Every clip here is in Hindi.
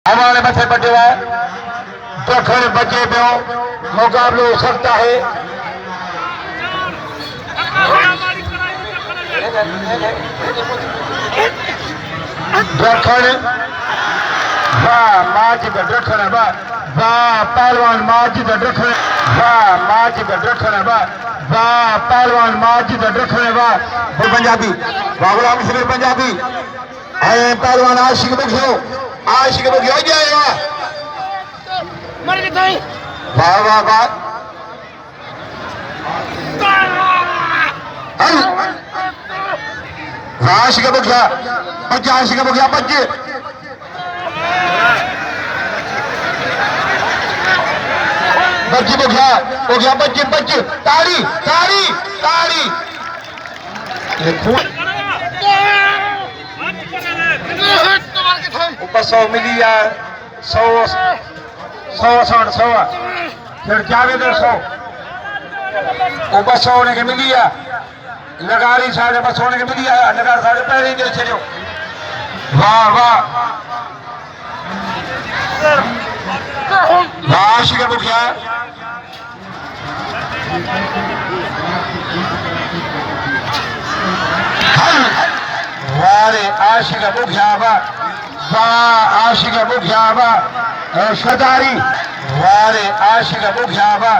हमारे मथे पटे हुआ दखण बचे पियो मुकाबलो सकता है दखण वाह माजिद दखण वाह पहलवान माजिद दखण माजिद दखण वाह पहलवान माजिद दखण वाह पंजाबी वाह गुलाम शबीर पंजाबी पहलवान आशिक बख्शो आशिक बख्शो जाएगा मर गए थे वाह वाह वाह आशिक बख्शा बच्चे आशिक बख्शा बच्चे बच्चे बख्शा हो गया बच्चे बच्चे ताड़ी ताड़ी ताड़ी ऊपर 100 मिली है 100 फिर जावेद 100 ऊपर 100 ने के मिली है लगारी साढ़े 200 ने के मिली है लगार साढ़े पहले ही दे छो वाह वाह वाह शिकर बुखिया वारे आशिक बुखिया वाह आशिक बुखिया वाह शदारी वारे आशिक बुखिया वाह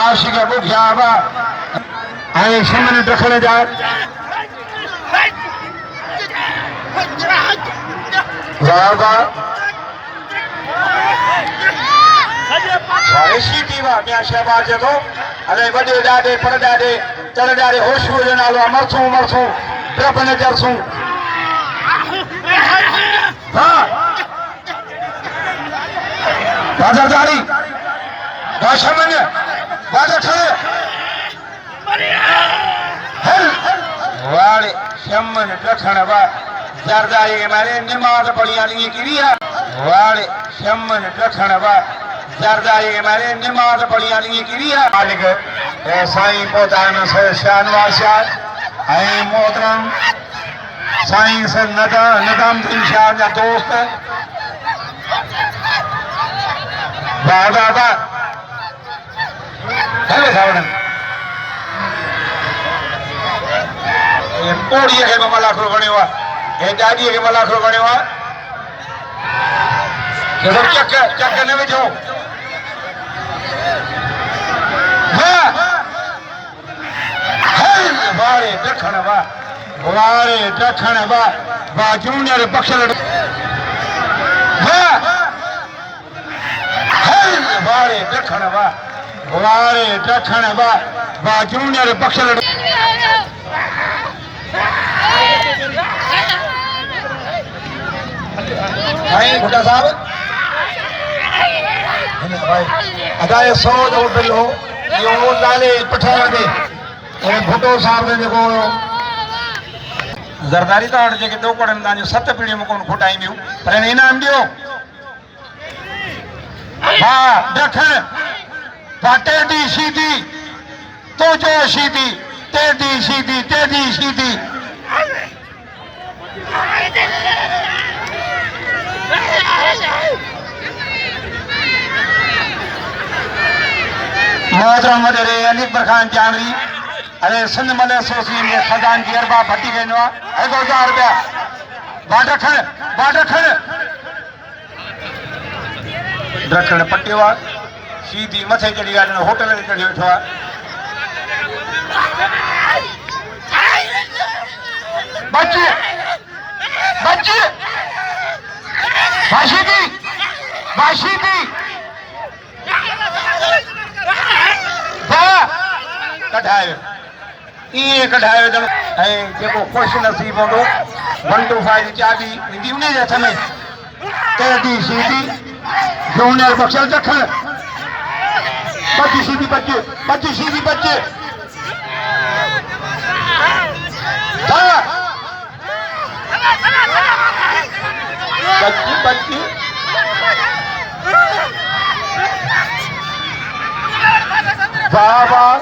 आशिक बुखिया वाह आए शमन दखण जा वाह वाह मैं शहबाज जो अरे वडे ॾाढे पर ॾाढे चढ़ ॾाढे होश जो नालो मरसूं मरसूं ड्रप न चरसूं बाजारदारी बाशमन बाजार वाले शमन दखण वा जरदारी के मारे नमाज पढ़िया लिए किरिया वाले शमन दखण वा जरदारी के मारे नमाज पढ़िया लिए किरिया मालिक साईं पोतान शाहनवाज शाह ऐं मोहतरम साईं सर नदामुद्दीन शाह जा दोस्त वाह वाह वाह हेलो सावण ये पोड़ीअ खे ॿ लाख बणियो आहे हे ॾाॾीअ खे ॿ लाख बणियो आहे चक चक न विझो वारे दखण वारे दखण वाह जूनियर बख्शल वारे दखण वारे दखण वाह जूनियर बख्शल भुट्टा साहब अदा 100 जो बिल हो इहो लाले पठाण ते भुट्टो साहब ने जेको ज़रदारी त हाणे जेके ॾोकड़नि तव्हांजो 7 पीढ़ियूं में कोन खुटाईंदियूं पर हिन इनाम ॾियो हा दखण वाह टेढ़ी सीधी तो जो सीधी टेढ़ी सीधी टेढ़ी सीधी मोहतरम वॾेरे अलीकबर खान जामरी अरे सिंध मल एसोसिएशन के खजान जी अरबा भट्टी कहनो है 1000 रुपया बाडखण दखण पटियो आहे सीधी मथे चढ़ी आहे होटल ते चढ़ी वेठो आहे बच्चे बच्चे बाशीदी कढायो इएं कढायो ॼण ऐं जेको ख़ुशि नसीब हूंदो 125 जी चाबी ईंदी उन जे हथ में टेढ़ी सीधी जूनियर बख्शल दखण बची सीधी बच्चे बच्ची वाह वाह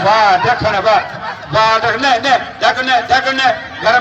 वाह दखण वाह वाह दखण घर में